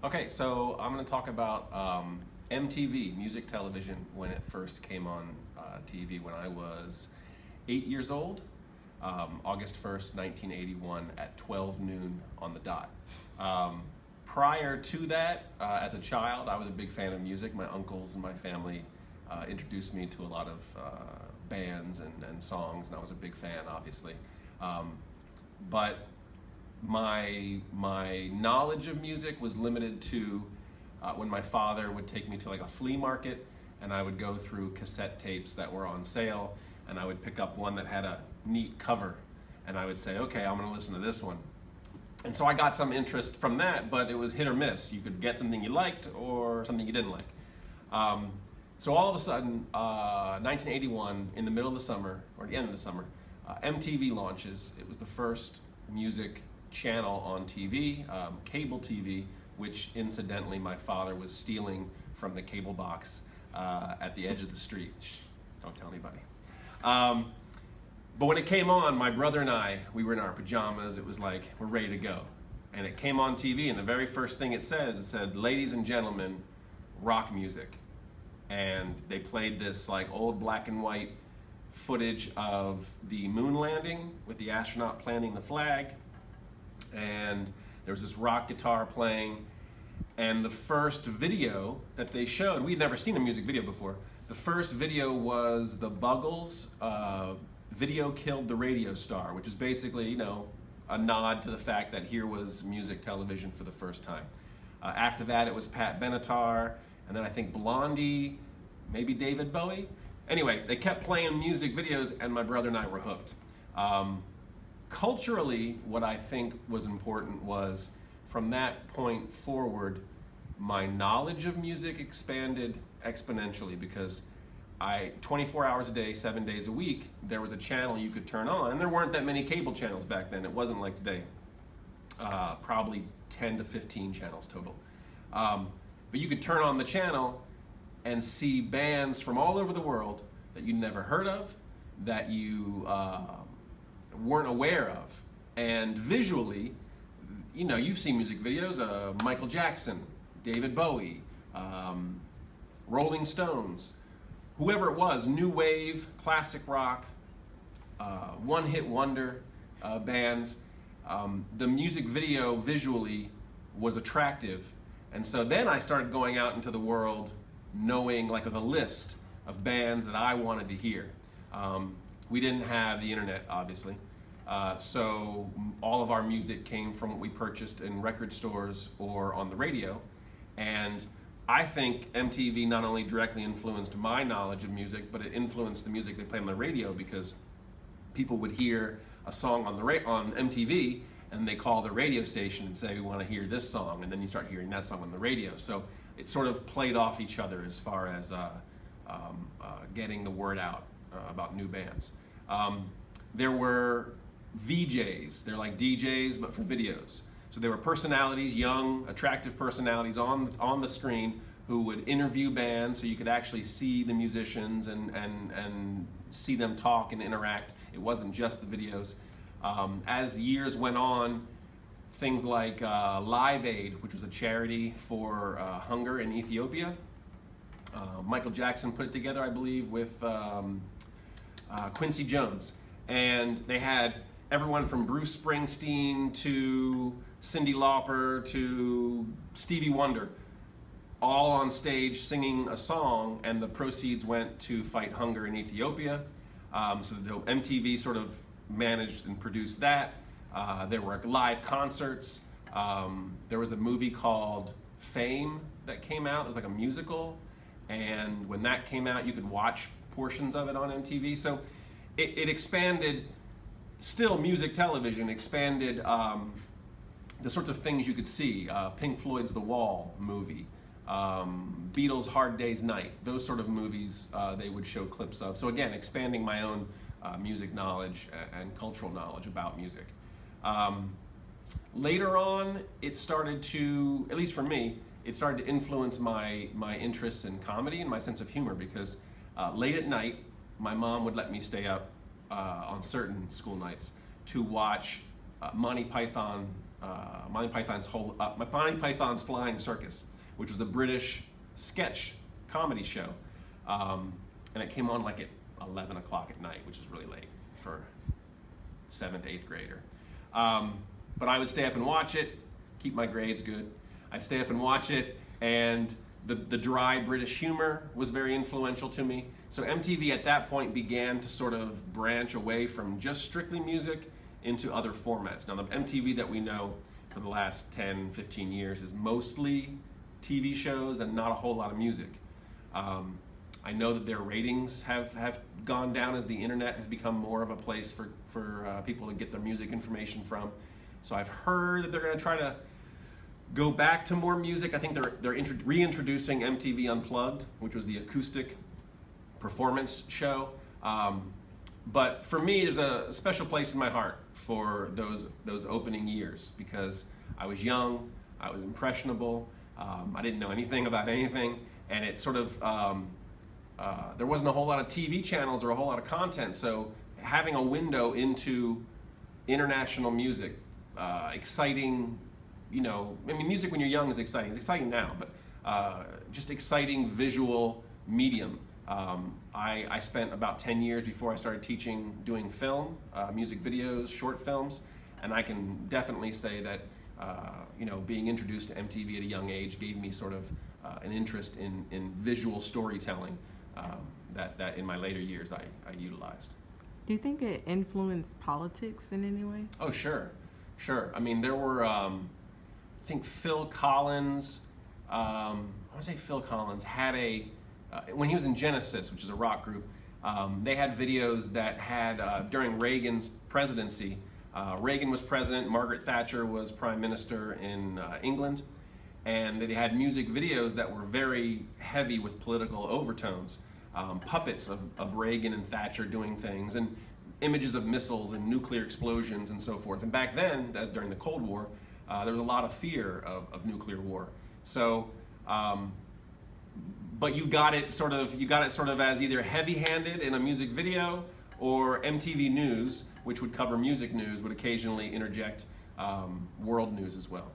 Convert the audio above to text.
Okay, so I'm going to talk about MTV, music television, when it first came on TV when I was 8 years old, August 1st, 1981 at 12 noon on the dot. Prior to that, as a child, I was a big fan of music. My uncles and my family introduced me to a lot of bands and songs, and I was a big fan, obviously. But my knowledge of music was limited to when my father would take me to like a flea market, and I would go through cassette tapes that were on sale, and I would pick up one that had a neat cover, and I would say, okay, I'm going to listen to this one. And so I got some interest from that, but it was hit or miss. You could get something you liked or something you didn't like. So all of a sudden, 1981, in the middle of the summer, or the end of the summer, MTV launches. It was the first music channel on TV, cable TV, which incidentally my father was stealing from the cable box at the edge of the street. Shh, don't tell anybody. But when it came on, my brother and I, we were in our pajamas. It was like, we're ready to go. And it came on TV, and the very first thing it said, ladies and gentlemen, rock music. And they played this like old black and white footage of the moon landing with the astronaut planting the flag. And there was this rock guitar playing. And the first video that they showed, we'd never seen a music video before. The first video was the Buggles' Video Killed the Radio Star, which is basically, you know, a nod to the fact that here was music television for the first time. After that, it was Pat Benatar, and then I think Blondie, maybe David Bowie. Anyway, they kept playing music videos, and my brother and I were hooked. Culturally, what I think was important was, from that point forward, my knowledge of music expanded exponentially, because 24 hours a day, 7 days a week, there was a channel you could turn on, and there weren't that many cable channels back then. It wasn't like today. Probably 10 to 15 channels total. But you could turn on the channel and see bands from all over the world that you'd never heard of, that you weren't aware of. And visually, you know, you've seen music videos of Michael Jackson, David Bowie, Rolling Stones, whoever it was, new wave, classic rock, one-hit wonder bands. The music video visually was attractive. And so then I started going out into the world knowing like a list of bands that I wanted to hear. We didn't have the internet, obviously. So all of our music came from what we purchased in record stores or on the radio. And I think MTV not only directly influenced my knowledge of music, but it influenced the music they played on the radio, because people would hear a song on MTV, and they call the radio station and say, we want to hear this song, and then you start hearing that song on the radio. So it sort of played off each other as far as getting the word out about new bands. There were VJs, they're like DJs, but for videos. So there were personalities, young, attractive personalities on the screen who would interview bands, so you could actually see the musicians and see them talk and interact. It wasn't just the videos. As the years went on, things like Live Aid, which was a charity for hunger in Ethiopia. Michael Jackson put it together, I believe, with Quincy Jones. And they had everyone from Bruce Springsteen to Cyndi Lauper to Stevie Wonder, all on stage singing a song, and the proceeds went to fight hunger in Ethiopia. So the MTV sort of managed and produced that. There were live concerts. There was a movie called Fame that came out. It was like a musical, and when that came out, you could watch portions of it on MTV. So it expanded. Still, music television expanded the sorts of things you could see. Pink Floyd's The Wall movie, Beatles' Hard Day's Night, those sort of movies they would show clips of. So again, expanding my own music knowledge and cultural knowledge about music. Later on, it started to, at least for me, it started to influence my interests in comedy and my sense of humor, because late at night, my mom would let me stay up on certain school nights to watch Monty Python Monty Python's Flying Circus, which was a British sketch comedy show, and it came on like at 11 o'clock at night, which is really late for 7th, 8th grader. But I would stay up and watch it, keep my grades good. I'd stay up and watch it, and the dry British humor was very influential to me. So MTV at that point began to sort of branch away from just strictly music into other formats. Now the MTV that we know for the last 10, 15 years is mostly TV shows and not a whole lot of music. I know that their ratings have gone down as the internet has become more of a place for people to get their music information from. So I've heard that they're going to try to go back to more music. I think they're reintroducing MTV Unplugged, which was the acoustic performance show. But for me, there's a special place in my heart for those opening years, because I was young, I was impressionable, I didn't know anything about anything, and it sort of, there wasn't a whole lot of TV channels or a whole lot of content, so having a window into international music, exciting, you know, I mean, music when you're young is exciting. It's exciting now, but just exciting visual medium. I spent about 10 years before I started teaching doing film, music videos, short films, and I can definitely say that you know, being introduced to MTV at a young age gave me sort of an interest in visual storytelling that in my later years I utilized. Do you think it influenced politics in any way? Oh, sure. I mean, there were, I think Phil Collins, I want to say Phil Collins had when he was in Genesis, which is a rock group, they had videos that had, during Reagan's presidency, Reagan was president, Margaret Thatcher was prime minister in England, and they had music videos that were very heavy with political overtones, puppets of Reagan and Thatcher doing things, and images of missiles and nuclear explosions and so forth. And back then, as during the Cold War, there was a lot of fear of nuclear war. So, but you got it sort of as either heavy-handed in a music video, or MTV News, which would cover music news, would occasionally interject world news as well.